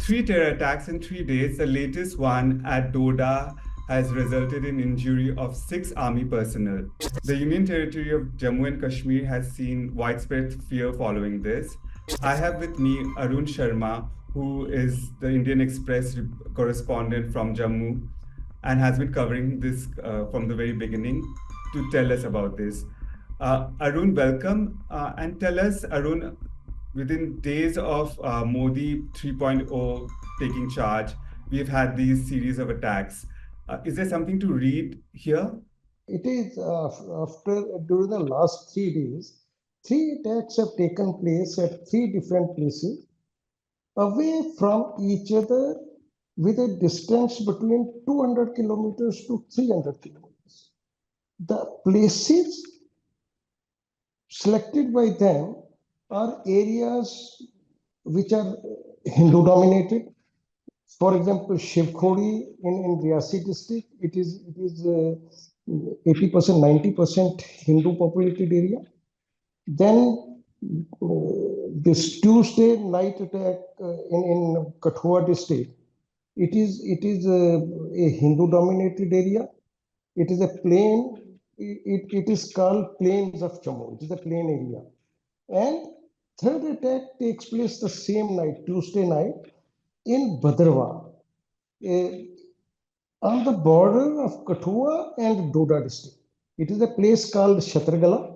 Three terror attacks in 3 days. The latest one at Doda has resulted in injury of 6 army personnel. The Union Territory of Jammu and Kashmir has seen widespread fear following this. I have with me Arun Sharma, who is the Indian Express correspondent from Jammu and has been covering this from the very beginning to tell us about this. Arun, welcome. And tell us, Arun, within days of Modi 3.0 taking charge, we've had these series of attacks. Is there something to read here? It is during the last 3 days, three attacks have taken place at three different places, away from each other with a distance between 200 kilometers to 300 kilometers. The places selected by them are areas which are Hindu dominated. For example, Shivkhori in Riyasi district, it is 80%, 90% Hindu populated area. Then this Tuesday night attack in Kathua district, it is a Hindu dominated area. It is a plain. It is called Plains of Jammu. It is a plain area. And third attack takes place the same night, Tuesday night, in Bhadrawa, on the border of Kathua and Doda district. It is a place called Shatragala.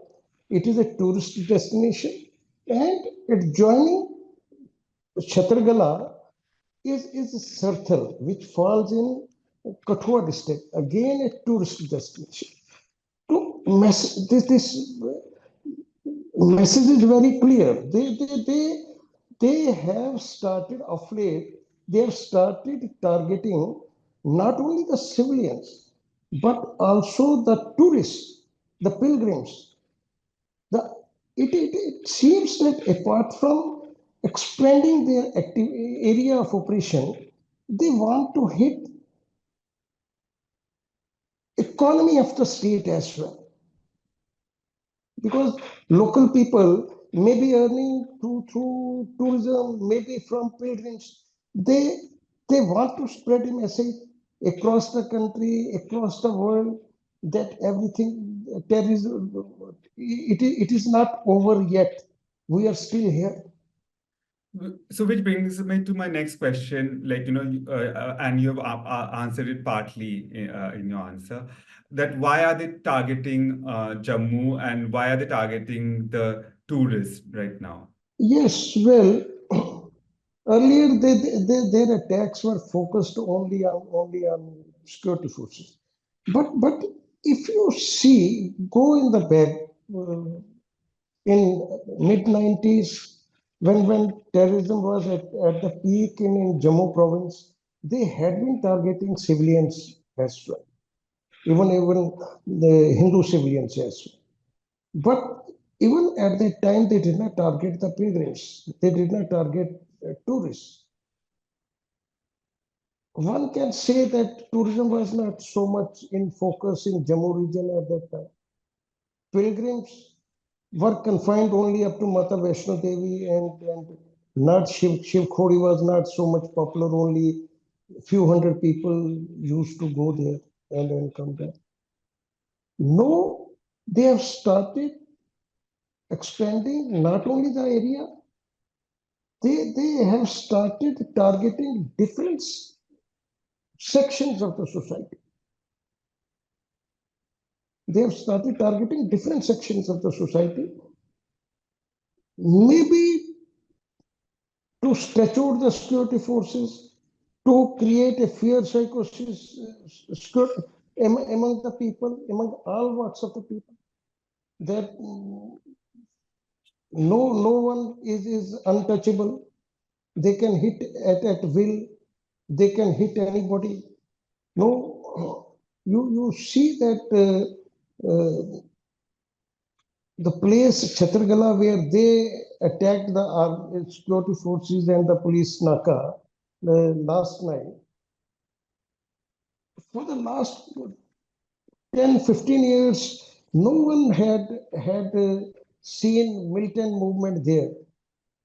It is a tourist destination, and adjoining Shatragala is Sarthal, which falls in Kathua district, again a tourist destination. This message is very clear. They have started of late. They have started targeting not only the civilians but also the tourists, the pilgrims. It seems that apart from expanding their area of operation, they want to hit economy of the state as well. Because local people may be earning through tourism, maybe from pilgrims. They want to spread a message across the country, across the world, that everything terrorism, it is not over yet. We are still here. So, which brings me to my next question, and you have answered it partly in your answer, that why are they targeting Jammu and why are they targeting the tourists right now? Yes, well, earlier their attacks were focused only on security forces. But if you see, go in the back in mid-90s, when terrorism was at the peak in Jammu province, they had been targeting civilians as well, even the Hindu civilians as well. But even at that time, they did not target the pilgrims. They did not target tourists. One can say that tourism was not so much in focus in Jammu region at that time. Pilgrims were confined only up to Mata Vaishno Devi, and not Shivkhori was not so much popular. Only few hundred people used to go there and come back. No, they have started expanding not only the area, they have started targeting different sections of the society. They have started targeting different sections of the society, maybe to stretch out the security forces, to create a fear psychosis among the people, among all walks of the people, that no one is untouchable. They can hit at will. They can hit anybody. No, you see that the place Chhatragala where they attacked the security forces and the police naka last night. For the last 10, 15 years, no one had seen militant movement there.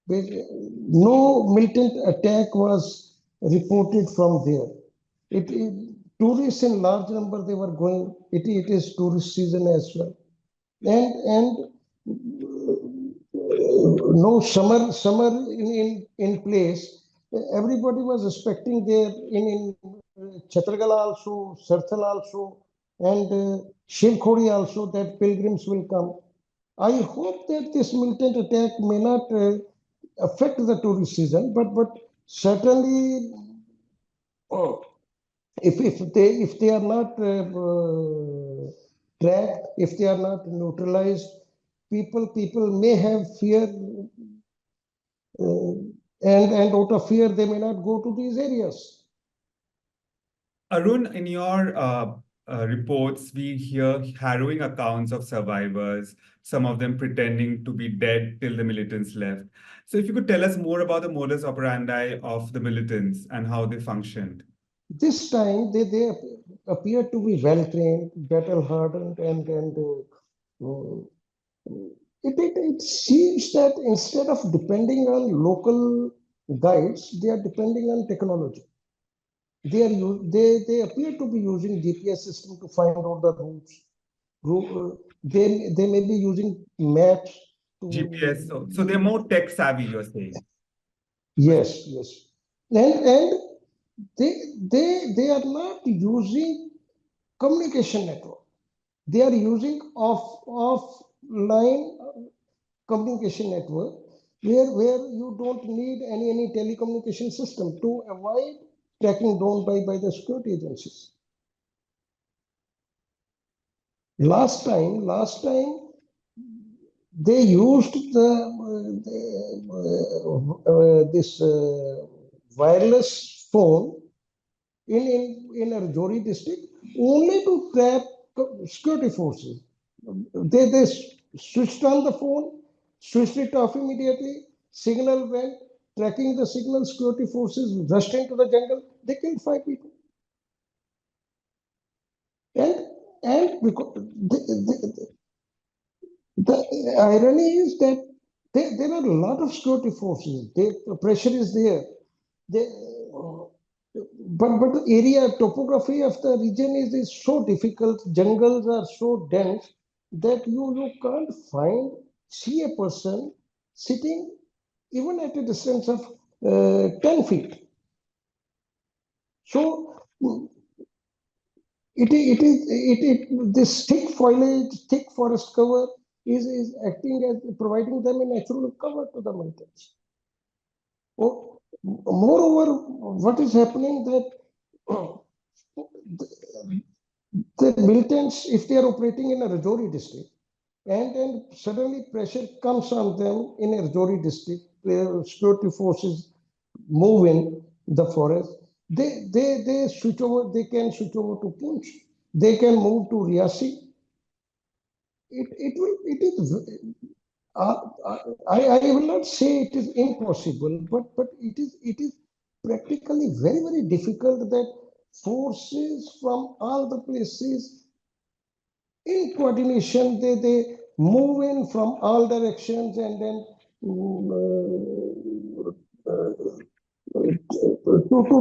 No militant attack was reported from there. Tourists in large number they were going. It is tourist season as well, and no summer in place. Everybody was expecting there in Chhatargala also, Sarthal also, and Shiv Khodi also that pilgrims will come. I hope that this militant attack may not affect the tourist season, but certainly, oh, if they are not tracked, if they are not neutralized, people may have fear, and out of fear they may not go to these areas. Arun, in your reports, we hear harrowing accounts of survivors, some of them pretending to be dead till the militants left. So, if you could tell us more about the modus operandi of the militants and how they functioned. This time they appear to be well trained, battle hardened, and it seems that instead of depending on local guides, they are depending on technology. They appear to be using GPS system to find out the routes. They may be using maps GPS. to. So they're more tech savvy, you're saying. Yes, and they are not using communication network. They are using offline communication network where you don't need any telecommunication system to avoid tracking down by the security agencies. Last time they used this wireless phone in Rajouri district only to trap security forces. They switched on the phone, switched it off immediately, signal went, tracking the signal, security forces rushed into the jungle, they killed 5 people. And because the irony is that there are a lot of security forces. The pressure is there. They, but the area topography of the region is so difficult. Jungles are so dense that you can't see a person sitting even at a distance of 10 feet. So this thick foliage, thick forest cover is acting as providing them a natural cover to the mountains. Oh, moreover, what is happening that the militants, if they are operating in a Rajouri district, and suddenly pressure comes on them in a Rajouri district, where security forces move in the forest, they switch over, they can switch over to Poonch, they can move to Riyasi. It is I will not say it is impossible, but it is practically very difficult that forces from all the places in coordination they move in from all directions and then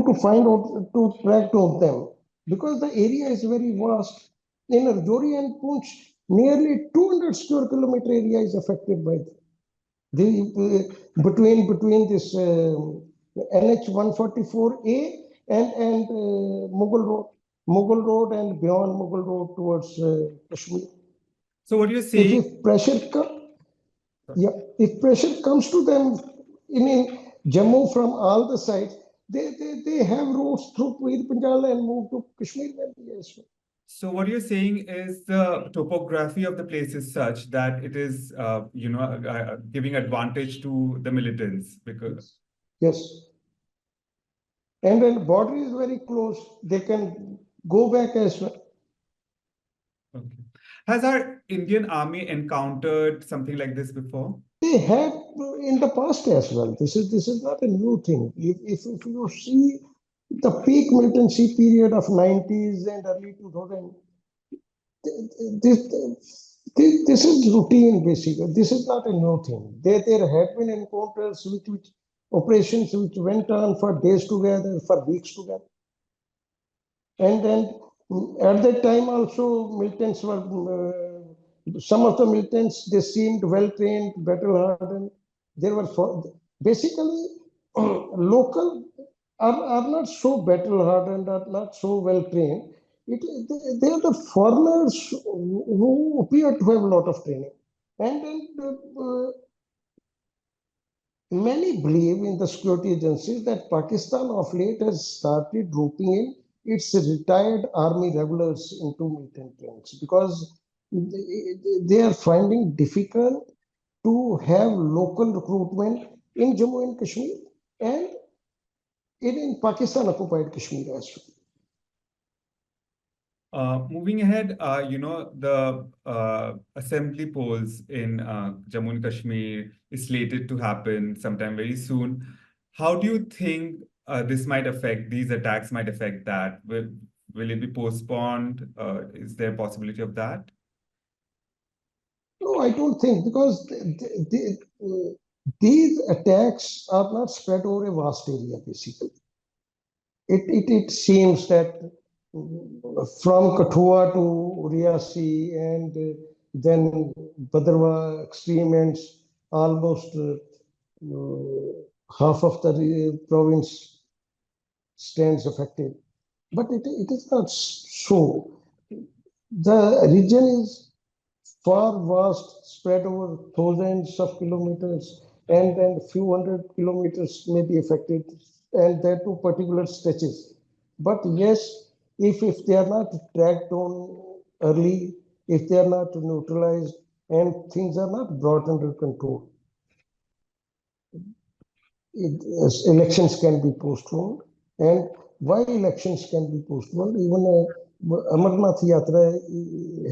to find out to track to them because the area is very vast. In Rajouri and Poonch, nearly 200 square kilometer area is affected by between this NH 144A and Mughal Road and beyond Mughal Road towards Kashmir. So what you're saying? If pressure comes to them in Jammu from all the sides, they have routes through Pir Panjal and move to Kashmir Valley as well. So what you're saying is the topography of the place is such that it is, giving advantage to the militants because. Yes. And when the border is very close, they can go back as well. Okay. Has our Indian army encountered something like this before? They have in the past as well. This is not a new thing. If you see the peak militancy period of 90s and early 2000, this is routine basically. This is not a new thing. There have been encounters which operations which went on for days together, for weeks together. And at that time also militants were, some of the militants, they seemed well trained, battle hardened. They were basically local are not so battle hardened, are not so well trained. They are the foreigners who appear to have a lot of training. And many believe in the security agencies that Pakistan of late has started roping in its retired army regulars into militant ranks because they are finding difficult to have local recruitment in Jammu and Kashmir and in Pakistan occupied Kashmir as well. Moving ahead, the assembly polls in Jammu and Kashmir is slated to happen sometime very soon. How do you think these attacks might affect that? Will it be postponed? Is there a possibility of that? No, I don't think because these attacks are not spread over a vast area, basically. It seems that from Kathua to Riyasi and then Badarwa extreme ends, almost half of the province stands affected. But it is not so. The region is far vast, spread over thousands of kilometers, and then few hundred kilometers may be affected, and there are two particular stretches. But yes, if they are not tracked down early, if they are not neutralized, and things are not brought under control, elections can be postponed. And why elections can be postponed? Even Amarnath Yatra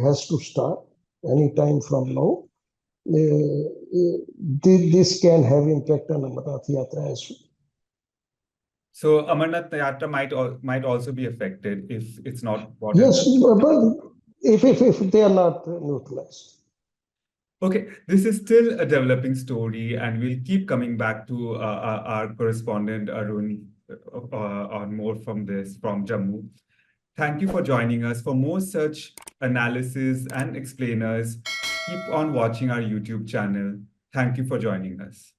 has to start any time from now. This can have impact on Amarnath Yatra as well. So Amarnath Yatra might also be affected if it's not brought Yes, but if they are not neutralized. Okay, this is still a developing story, and we'll keep coming back to our correspondent Arun on more from Jammu. Thank you for joining us. For more such analysis and explainers, keep on watching our YouTube channel. Thank you for joining us.